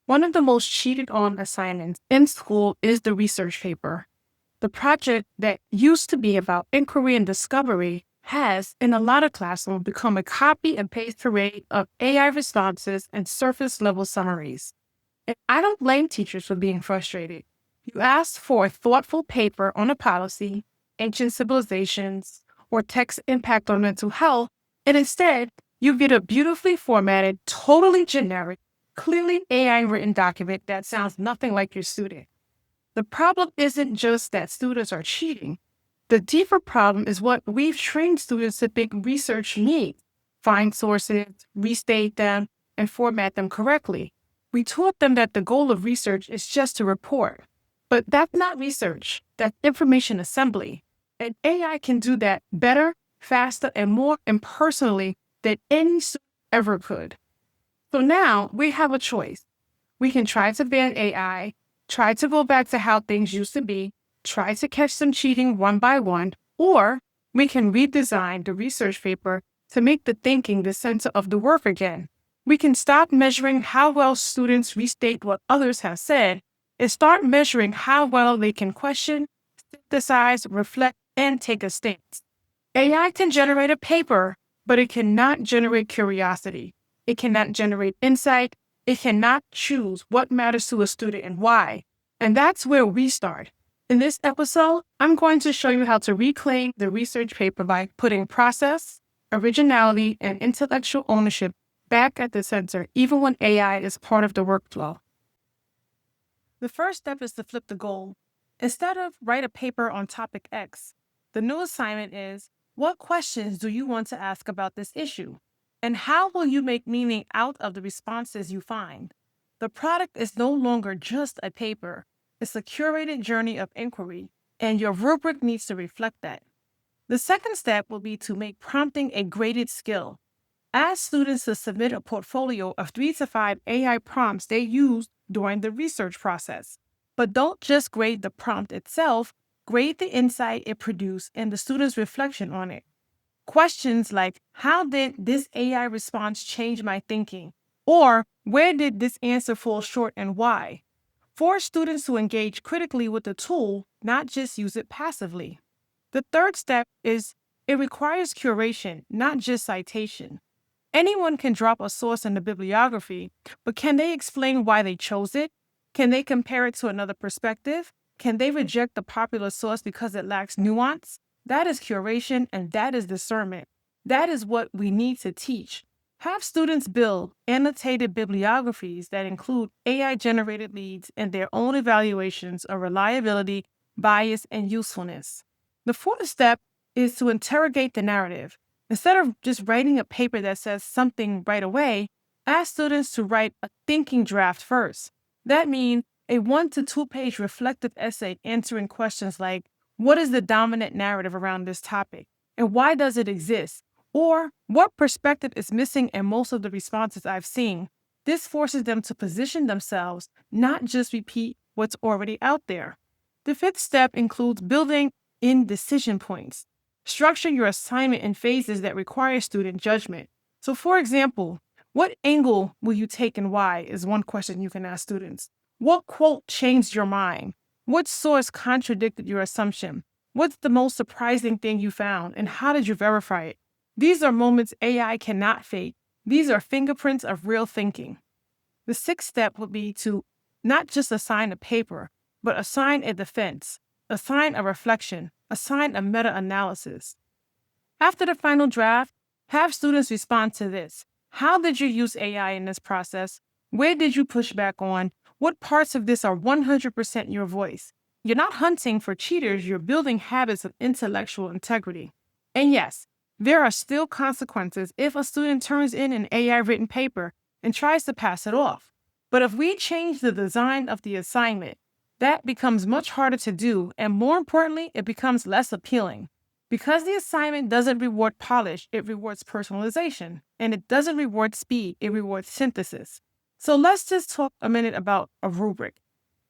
One of the most cheated on assignments in school is the research paper. The project that used to be about inquiry and discovery has, in a lot of classrooms, become a copy and paste parade of AI responses and surface level summaries. And I don't blame teachers for being frustrated. You asked for a thoughtful paper on a policy, ancient civilizations, or text impact on mental health, and instead, you get a beautifully formatted, totally generic, clearly AI written document that sounds nothing like your student. The problem isn't just that students are cheating. The deeper problem is what we've trained students to think research needs: find sources, restate them, and format them correctly. We taught them that the goal of research is just to report. But that's not research, that's information assembly. And AI can do that better, faster, and more impersonally than any student ever could. So now we have a choice. We can try to ban AI, try to go back to how things used to be, try to catch some cheating one by one, or we can redesign the research paper to make the thinking the center of the work again. We can stop measuring how well students restate what others have said and start measuring how well they can question, synthesize, reflect, and take a stance. AI can generate a paper, but it cannot generate curiosity. It cannot generate insight. It cannot choose what matters to a student and why. And that's where we start. In this episode, I'm going to show you how to reclaim the research paper by putting process, originality, and intellectual ownership back at the center, even when AI is part of the workflow. The first step is to flip the goal. Instead of write a paper on topic X, the new assignment is, what questions do you want to ask about this issue? And how will you make meaning out of the responses you find? The product is no longer just a paper. It's a curated journey of inquiry, and your rubric needs to reflect that. The second step will be to make prompting a graded skill. Ask students to submit a portfolio of 3 to 5 AI prompts they used during the research process. But don't just grade the prompt itself, grade the insight it produced and the student's reflection on it. Questions like, how did this AI response change my thinking? Or, where did this answer fall short and why? Force students to engage critically with the tool, not just use it passively. The third step is it requires curation, not just citation. Anyone can drop a source in the bibliography, but can they explain why they chose it? Can they compare it to another perspective? Can they reject the popular source because it lacks nuance? That is curation and that is discernment. That is what we need to teach. Have students build annotated bibliographies that include AI-generated leads and their own evaluations of reliability, bias, and usefulness. The fourth step is to interrogate the narrative. Instead of just writing a paper that says something right away, ask students to write a thinking draft first. That means a 1 to 2 page reflective essay answering questions like, what is the dominant narrative around this topic? And why does it exist? Or what perspective is missing in most of the responses I've seen? This forces them to position themselves, not just repeat what's already out there. The fifth step includes building in decision points. Structure your assignment in phases that require student judgment. So, for example, what angle will you take and why is one question you can ask students. What quote changed your mind? What source contradicted your assumption? What's the most surprising thing you found, and how did you verify it? These are moments AI cannot fake. These are fingerprints of real thinking. The sixth step would be to not just assign a paper, but assign a defense, assign a reflection, assign a meta-analysis. After the final draft, have students respond to this. How did you use AI in this process? Where did you push back on? What parts of this are 100% your voice? You're not hunting for cheaters, you're building habits of intellectual integrity. And yes, there are still consequences if a student turns in an AI-written paper and tries to pass it off. But if we change the design of the assignment, that becomes much harder to do, and more importantly, it becomes less appealing. Because the assignment doesn't reward polish, it rewards personalization. And it doesn't reward speed, it rewards synthesis. So let's just talk a minute about a rubric.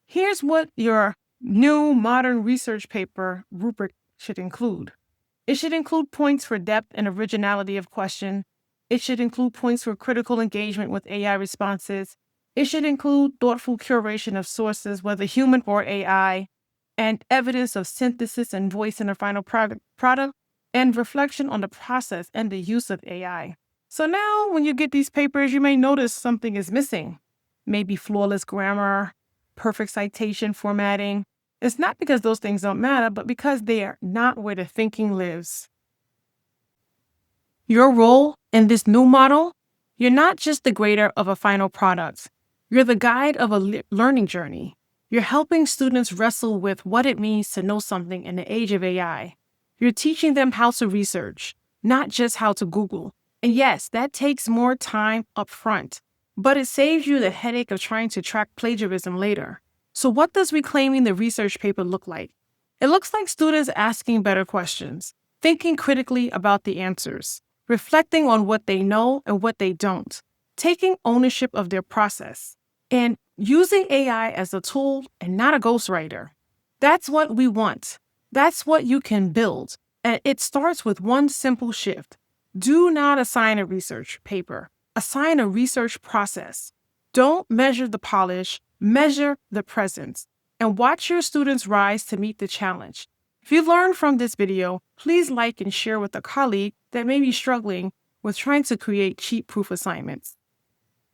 Here's what your new modern research paper rubric should include. It should include points for depth and originality of question. It should include points for critical engagement with AI responses. It should include thoughtful curation of sources, whether human or AI, and evidence of synthesis and voice in the final product, and reflection on the process and the use of AI. So now, when you get these papers, you may notice something is missing. Maybe flawless grammar, perfect citation formatting. It's not because those things don't matter, but because they are not where the thinking lives. Your role in this new model, you're not just the grader of a final product. You're the guide of a learning journey. You're helping students wrestle with what it means to know something in the age of AI. You're teaching them how to research, not just how to Google. And yes, that takes more time up front, but it saves you the headache of trying to track plagiarism later. So what does reclaiming the research paper look like? It looks like students asking better questions, thinking critically about the answers, reflecting on what they know and what they don't, taking ownership of their process, and using AI as a tool and not a ghostwriter. That's what we want. That's what you can build. And it starts with one simple shift. Do not assign a research paper. Assign a research process. Don't measure the polish, measure the presence, and watch your students rise to meet the challenge. If you learned from this video, please like and share with a colleague that may be struggling with trying to create cheat-proof assignments.